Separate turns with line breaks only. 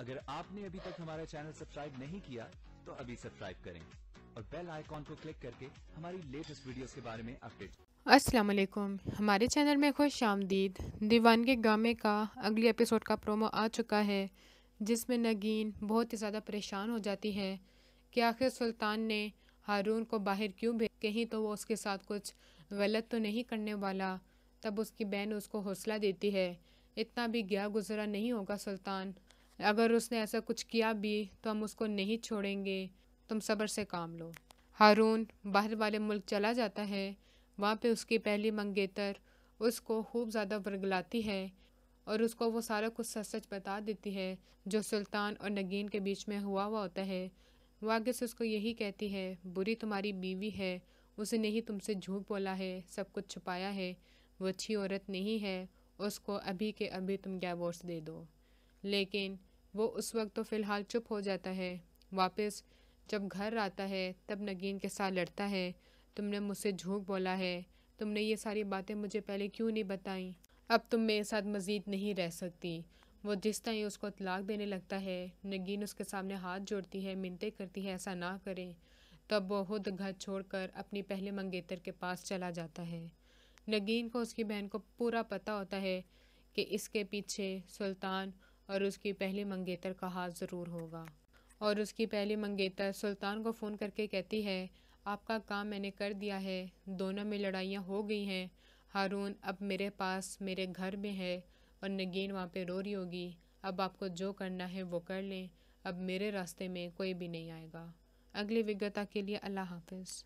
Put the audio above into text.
اگر آپ نے ابھی تک ہمارا چینل سبسکرائب نہیں کیا تو ابھی سبسکرائب کریں اور بیل آئیکن کو کلک کر کے ہماری لیٹسٹ ویڈیوز کے بارے میں اپڈیٹ۔
السلام علیکم، ہمارے چینل میں خوش آمدید۔ دیوانگی گامے کا اگلی ایپیسوڈ کا پرومو آ چکا ہے، جس میں نگین بہت ہی زیادہ پریشان ہو جاتی ہے کہ آخر سلطان نے ہارون کو باہر کیوں بھیجا، کہیں تو وہ اس کے ساتھ کچھ غلط تو نہیں کرنے والا۔ تب اس کی بہن اس کو حوصلہ دیتی ہے، اتنا بھی گیا گزرا نہیں ہوگا سلطان، اگر اس نے ایسا کچھ کیا بھی تو ہم اس کو نہیں چھوڑیں گے، تم صبر سے کام لو۔ ہارون باہر والے ملک چلا جاتا ہے، وہاں پہ اس کی پہلی منگیتر اس کو خوب زیادہ ورگلاتی ہے اور اس کو وہ سارا کچھ سچ سچ بتا دیتی ہے جو سلطان اور نگین کے بیچ میں ہوا ہوتا ہے۔ وہ آگے سے اس کو یہی کہتی ہے، بری تمہاری بیوی ہے، اسے نہیں تم سے جھوٹ بولا ہے، سب کچھ چھپایا ہے، وہ اچھی عورت نہیں ہے، اس کو ابھی کے ابھی تم ڈیورس دے دو۔ لیکن وہ اس وقت تو فی الحال چپ ہو جاتا ہے۔ واپس جب گھر آتا ہے تب نگین کے ساتھ لڑتا ہے، تم نے مجھ سے جھوٹ بولا ہے، تم نے یہ ساری باتیں مجھے پہلے کیوں نہیں بتائیں، اب تم میرے ساتھ مزید نہیں رہ سکتی۔ وہ جس طرح اس کو طلاق دینے لگتا ہے، نگین اس کے سامنے ہاتھ جوڑتی ہے، منتیں کرتی ہے ایسا نہ کریں، تب وہ خود گھر چھوڑ کر اپنی پہلے منگیتر کے پاس چلا جاتا ہے۔ نگین کو اس کی بہن کو پورا پتہ ہوتا ہے کہ اس کے پیچھے سلطان اور اس کی پہلی منگیتر کا ہاتھ ضرور ہوگا، اور اس کی پہلی منگیتر سلطان کو فون کر کے کہتی ہے، آپ کا کام میں نے کر دیا ہے، دونوں میں لڑائیاں ہو گئی ہیں، ہارون اب میرے پاس میرے گھر میں ہے اور نگین وہاں پہ رو رہی ہوگی، اب آپ کو جو کرنا ہے وہ کر لیں، اب میرے راستے میں کوئی بھی نہیں آئے گا۔ اگلی ویڈیو تک کے لیے اللہ حافظ۔